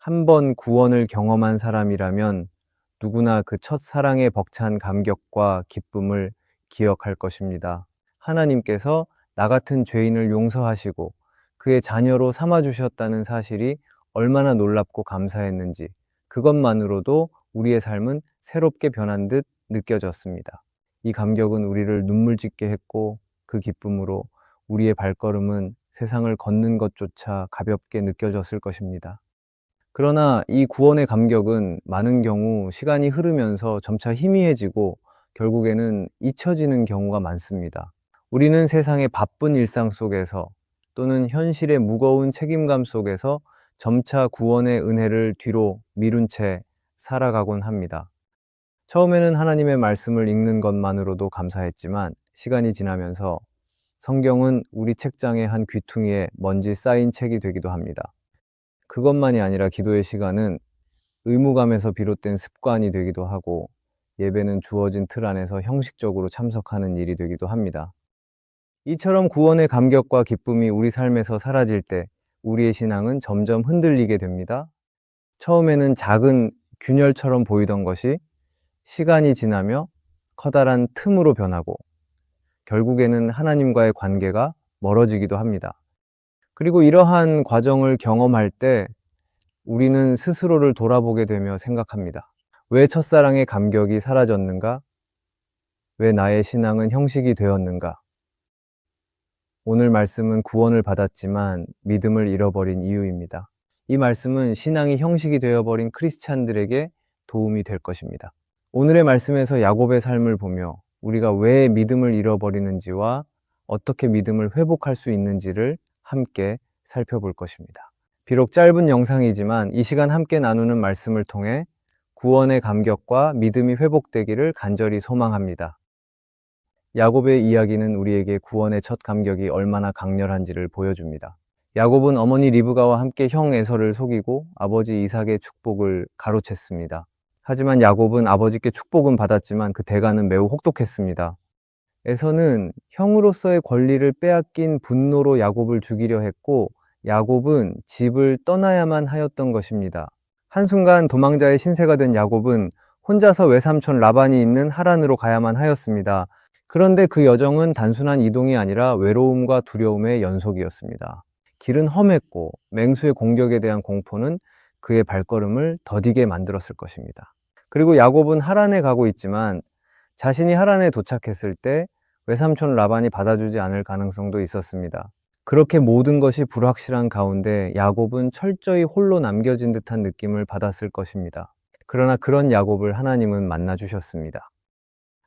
한 번 구원을 경험한 사람이라면 누구나 그 첫 사랑에 벅찬 감격과 기쁨을 기억할 것입니다. 하나님께서 나 같은 죄인을 용서하시고 그의 자녀로 삼아주셨다는 사실이 얼마나 놀랍고 감사했는지 그것만으로도 우리의 삶은 새롭게 변한 듯 느껴졌습니다. 이 감격은 우리를 눈물 짓게 했고 그 기쁨으로 우리의 발걸음은 세상을 걷는 것조차 가볍게 느껴졌을 것입니다. 그러나 이 구원의 감격은 많은 경우 시간이 흐르면서 점차 희미해지고 결국에는 잊혀지는 경우가 많습니다. 우리는 세상의 바쁜 일상 속에서 또는 현실의 무거운 책임감 속에서 점차 구원의 은혜를 뒤로 미룬 채 살아가곤 합니다. 처음에는 하나님의 말씀을 읽는 것만으로도 감사했지만 시간이 지나면서 성경은 우리 책장의 한 귀퉁이에 먼지 쌓인 책이 되기도 합니다. 그것만이 아니라 기도의 시간은 의무감에서 비롯된 습관이 되기도 하고 예배는 주어진 틀 안에서 형식적으로 참석하는 일이 되기도 합니다. 이처럼 구원의 감격과 기쁨이 우리 삶에서 사라질 때 우리의 신앙은 점점 흔들리게 됩니다. 처음에는 작은 균열처럼 보이던 것이 시간이 지나며 커다란 틈으로 변하고 결국에는 하나님과의 관계가 멀어지기도 합니다. 그리고 이러한 과정을 경험할 때 우리는 스스로를 돌아보게 되며 생각합니다. 왜 첫사랑의 감격이 사라졌는가? 왜 나의 신앙은 형식이 되었는가? 오늘 말씀은 구원을 받았지만 믿음을 잃어버린 이유입니다. 이 말씀은 신앙이 형식이 되어버린 크리스찬들에게 도움이 될 것입니다. 오늘의 말씀에서 야곱의 삶을 보며 우리가 왜 믿음을 잃어버리는지와 어떻게 믿음을 회복할 수 있는지를 함께 살펴볼 것입니다. 비록 짧은 영상이지만 이 시간 함께 나누는 말씀을 통해 구원의 감격과 믿음이 회복되기를 간절히 소망합니다. 야곱의 이야기는 우리에게 구원의 첫 감격이 얼마나 강렬한지를 보여줍니다. 야곱은 어머니 리브가와 함께 형 에서를 속이고 아버지 이삭의 축복을 가로챘습니다. 하지만 야곱은 아버지께 축복은 받았지만 그 대가는 매우 혹독했습니다. 에서는 형으로서의 권리를 빼앗긴 분노로 야곱을 죽이려 했고 야곱은 집을 떠나야만 하였던 것입니다. 한순간 도망자의 신세가 된 야곱은 혼자서 외삼촌 라반이 있는 하란으로 가야만 하였습니다. 그런데 그 여정은 단순한 이동이 아니라 외로움과 두려움의 연속이었습니다. 길은 험했고 맹수의 공격에 대한 공포는 그의 발걸음을 더디게 만들었을 것입니다. 그리고 야곱은 하란에 가고 있지만 자신이 하란에 도착했을 때 외삼촌 라반이 받아주지 않을 가능성도 있었습니다. 그렇게 모든 것이 불확실한 가운데 야곱은 철저히 홀로 남겨진 듯한 느낌을 받았을 것입니다. 그러나 그런 야곱을 하나님은 만나주셨습니다.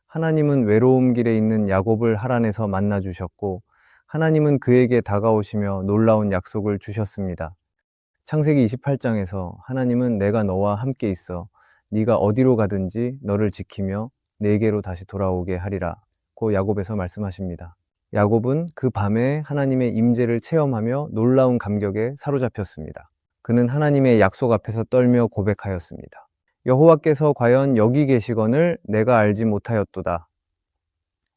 하나님은 외로움 길에 있는 야곱을 하란에서 만나주셨고 하나님은 그에게 다가오시며 놀라운 약속을 주셨습니다. 창세기 28장에서 하나님은 내가 너와 함께 있어 네가 어디로 가든지 너를 지키며 내게로 다시 돌아오게 하리라 고 야곱에서 말씀하십니다. 야곱은 그 밤에 하나님의 임재를 체험하며 놀라운 감격에 사로잡혔습니다. 그는 하나님의 약속 앞에서 떨며 고백하였습니다. 여호와께서 과연 여기 계시거늘 내가 알지 못하였도다.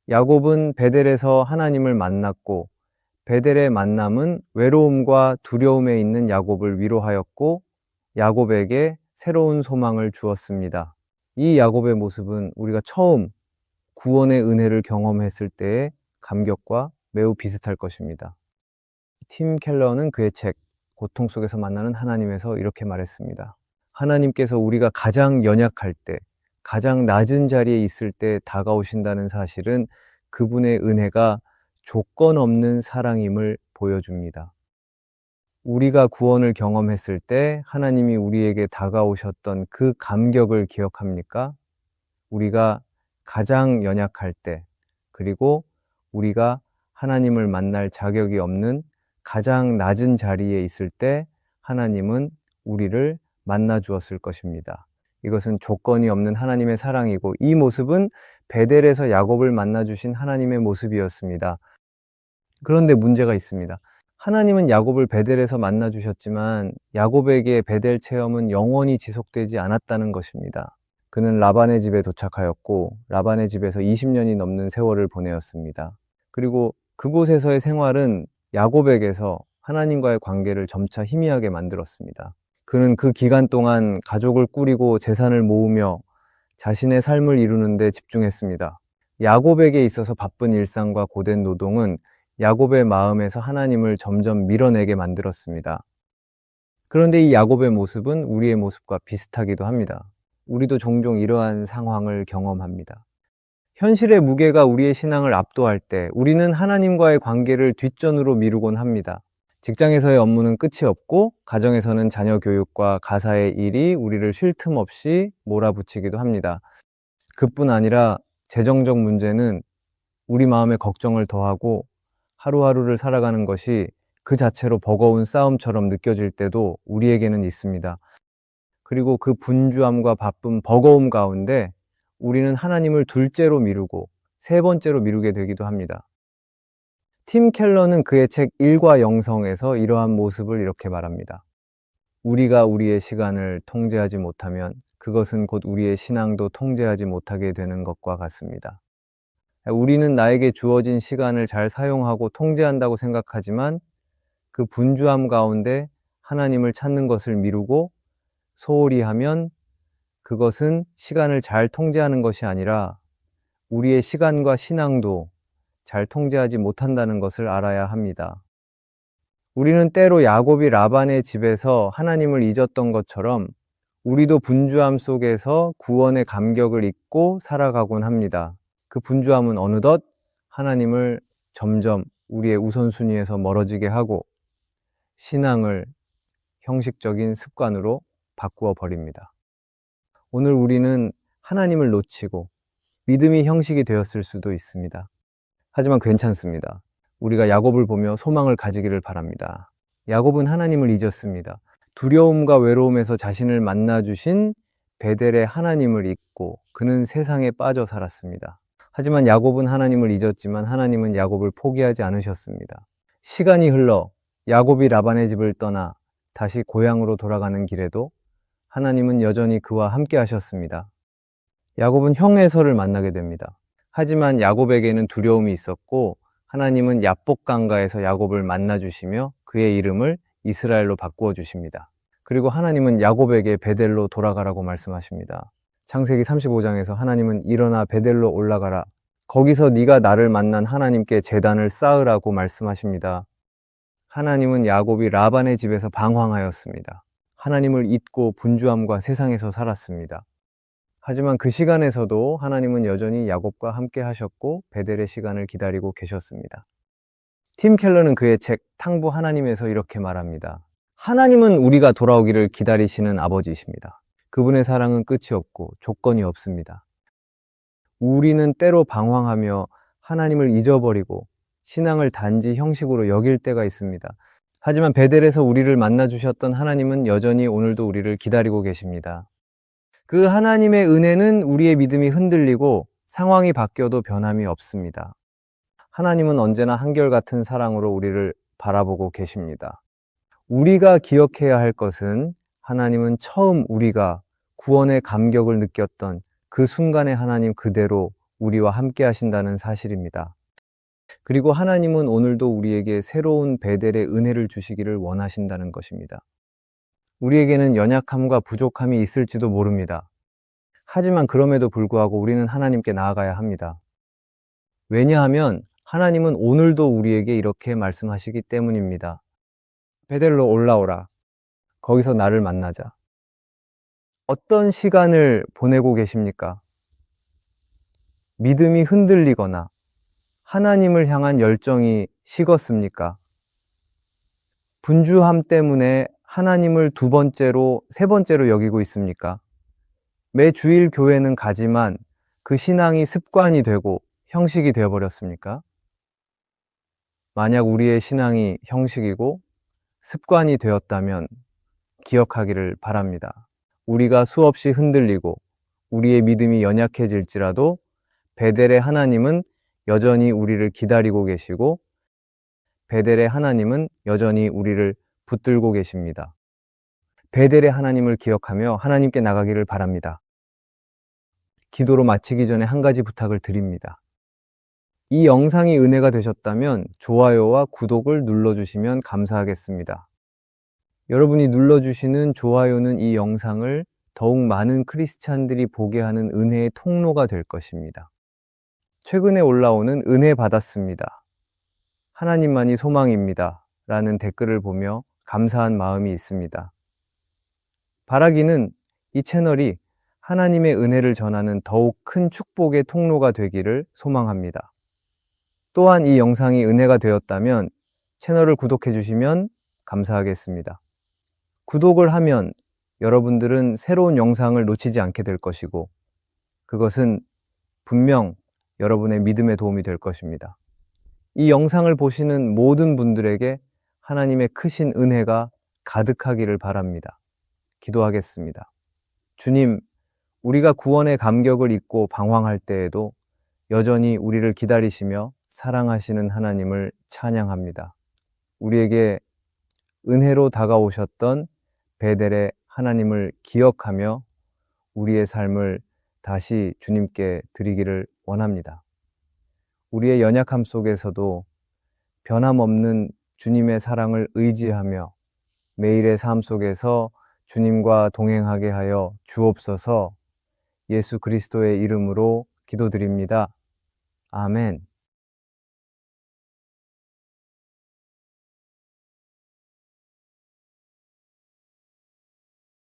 야곱은 베델에서 하나님을 만났고 베델의 만남은 외로움과 두려움에 있는 야곱을 위로하였고 야곱에게 새로운 소망을 주었습니다. 이 야곱의 모습은 우리가 처음 구원의 은혜를 경험했을 때의 감격과 매우 비슷할 것입니다. 팀 켈러는 그의 책 고통 속에서 만나는 하나님에서 이렇게 말했습니다. 하나님께서 우리가 가장 연약할 때, 가장 낮은 자리에 있을 때 다가오신다는 사실은 그분의 은혜가 조건 없는 사랑임을 보여줍니다. 우리가 구원을 경험했을 때 하나님이 우리에게 다가오셨던 그 감격을 기억합니까? 우리가 가장 연약할 때, 그리고 우리가 하나님을 만날 자격이 없는 가장 낮은 자리에 있을 때 하나님은 우리를 만나 주었을 것입니다. 이것은 조건이 없는 하나님의 사랑이고 이 모습은 베델에서 야곱을 만나 주신 하나님의 모습이었습니다. 그런데 문제가 있습니다. 하나님은 야곱을 베델에서 만나 주셨지만 야곱에게 베델 체험은 영원히 지속되지 않았다는 것입니다. 그는 라반의 집에 도착하였고 라반의 집에서 20년이 넘는 세월을 보내었습니다. 그리고 그곳에서의 생활은 야곱에게서 하나님과의 관계를 점차 희미하게 만들었습니다. 그는 그 기간 동안 가족을 꾸리고 재산을 모으며 자신의 삶을 이루는 데 집중했습니다. 야곱에게 있어서 바쁜 일상과 고된 노동은 야곱의 마음에서 하나님을 점점 밀어내게 만들었습니다. 그런데 이 야곱의 모습은 우리의 모습과 비슷하기도 합니다. 우리도 종종 이러한 상황을 경험합니다. 현실의 무게가 우리의 신앙을 압도할 때 우리는 하나님과의 관계를 뒷전으로 미루곤 합니다. 직장에서의 업무는 끝이 없고 가정에서는 자녀 교육과 가사의 일이 우리를 쉴 틈 없이 몰아붙이기도 합니다. 그뿐 아니라 재정적 문제는 우리 마음에 걱정을 더하고 하루하루를 살아가는 것이 그 자체로 버거운 싸움처럼 느껴질 때도 우리에게는 있습니다. 그리고 그 분주함과 바쁜 버거움 가운데 우리는 하나님을 둘째로 미루고 세 번째로 미루게 되기도 합니다. 팀 켈러는 그의 책 일과 영성에서 이러한 모습을 이렇게 말합니다. 우리가 우리의 시간을 통제하지 못하면 그것은 곧 우리의 신앙도 통제하지 못하게 되는 것과 같습니다. 우리는 나에게 주어진 시간을 잘 사용하고 통제한다고 생각하지만 그 분주함 가운데 하나님을 찾는 것을 미루고 소홀히 하면 그것은 시간을 잘 통제하는 것이 아니라 우리의 시간과 신앙도 잘 통제하지 못한다는 것을 알아야 합니다. 우리는 때로 야곱이 라반의 집에서 하나님을 잊었던 것처럼 우리도 분주함 속에서 구원의 감격을 잊고 살아가곤 합니다. 그 분주함은 어느덧 하나님을 점점 우리의 우선순위에서 멀어지게 하고 신앙을 형식적인 습관으로 바꾸어 버립니다. 오늘 우리는 하나님을 놓치고 믿음이 형식이 되었을 수도 있습니다. 하지만 괜찮습니다. 우리가 야곱을 보며 소망을 가지기를 바랍니다. 야곱은 하나님을 잊었습니다. 두려움과 외로움에서 자신을 만나주신 베델의 하나님을 잊고 그는 세상에 빠져 살았습니다. 하지만 야곱은 하나님을 잊었지만 하나님은 야곱을 포기하지 않으셨습니다. 시간이 흘러 야곱이 라반의 집을 떠나 다시 고향으로 돌아가는 길에도 하나님은 여전히 그와 함께 하셨습니다. 야곱은 형 에서를 만나게 됩니다. 하지만 야곱에게는 두려움이 있었고 하나님은 야복 강가에서 야곱을 만나주시며 그의 이름을 이스라엘로 바꾸어 주십니다. 그리고 하나님은 야곱에게 베델로 돌아가라고 말씀하십니다. 창세기 35장에서 하나님은 일어나 베델로 올라가라. 거기서 네가 나를 만난 하나님께 제단을 쌓으라고 말씀하십니다. 하나님은 야곱이 라반의 집에서 방황하였습니다. 하나님을 잊고 분주함과 세상에서 살았습니다. 하지만 그 시간에서도 하나님은 여전히 야곱과 함께 하셨고 베델의 시간을 기다리고 계셨습니다. 팀 켈러는 그의 책 탕부 하나님에서 이렇게 말합니다. 하나님은 우리가 돌아오기를 기다리시는 아버지이십니다. 그분의 사랑은 끝이 없고 조건이 없습니다. 우리는 때로 방황하며 하나님을 잊어버리고 신앙을 단지 형식으로 여길 때가 있습니다. 하지만 베델에서 우리를 만나주셨던 하나님은 여전히 오늘도 우리를 기다리고 계십니다. 그 하나님의 은혜는 우리의 믿음이 흔들리고 상황이 바뀌어도 변함이 없습니다. 하나님은 언제나 한결같은 사랑으로 우리를 바라보고 계십니다. 우리가 기억해야 할 것은 하나님은 처음 우리가 구원의 감격을 느꼈던 그 순간의 하나님 그대로 우리와 함께 하신다는 사실입니다. 그리고 하나님은 오늘도 우리에게 새로운 베델의 은혜를 주시기를 원하신다는 것입니다. 우리에게는 연약함과 부족함이 있을지도 모릅니다. 하지만 그럼에도 불구하고 우리는 하나님께 나아가야 합니다. 왜냐하면 하나님은 오늘도 우리에게 이렇게 말씀하시기 때문입니다. 베델로 올라오라. 거기서 나를 만나자. 어떤 시간을 보내고 계십니까? 믿음이 흔들리거나 하나님을 향한 열정이 식었습니까? 분주함 때문에 하나님을 두 번째로, 세 번째로 여기고 있습니까? 매 주일 교회는 가지만 그 신앙이 습관이 되고 형식이 되어버렸습니까? 만약 우리의 신앙이 형식이고 습관이 되었다면 기억하기를 바랍니다. 우리가 수없이 흔들리고 우리의 믿음이 연약해질지라도 베델의 하나님은 여전히 우리를 기다리고 계시고 베델의 하나님은 여전히 우리를 붙들고 계십니다. 베델의 하나님을 기억하며 하나님께 나가기를 바랍니다. 기도로 마치기 전에 한 가지 부탁을 드립니다. 이 영상이 은혜가 되셨다면 좋아요와 구독을 눌러주시면 감사하겠습니다. 여러분이 눌러주시는 좋아요는 이 영상을 더욱 많은 크리스찬들이 보게 하는 은혜의 통로가 될 것입니다. 최근에 올라오는 은혜 받았습니다. 하나님만이 소망입니다. 라는 댓글을 보며 감사한 마음이 있습니다. 바라기는 이 채널이 하나님의 은혜를 전하는 더욱 큰 축복의 통로가 되기를 소망합니다. 또한 이 영상이 은혜가 되었다면 채널을 구독해 주시면 감사하겠습니다. 구독을 하면 여러분들은 새로운 영상을 놓치지 않게 될 것이고, 그것은 분명 여러분의 믿음에 도움이 될 것입니다. 이 영상을 보시는 모든 분들에게 하나님의 크신 은혜가 가득하기를 바랍니다. 기도하겠습니다. 주님, 우리가 구원의 감격을 잊고 방황할 때에도 여전히 우리를 기다리시며 사랑하시는 하나님을 찬양합니다. 우리에게 은혜로 다가오셨던 베델의 하나님을 기억하며 우리의 삶을 다시 주님께 드리기를 원합니다. 우리의 연약함 속에서도 변함없는 주님의 사랑을 의지하며 매일의 삶 속에서 주님과 동행하게 하여 주옵소서. 예수 그리스도의 이름으로 기도드립니다. 아멘.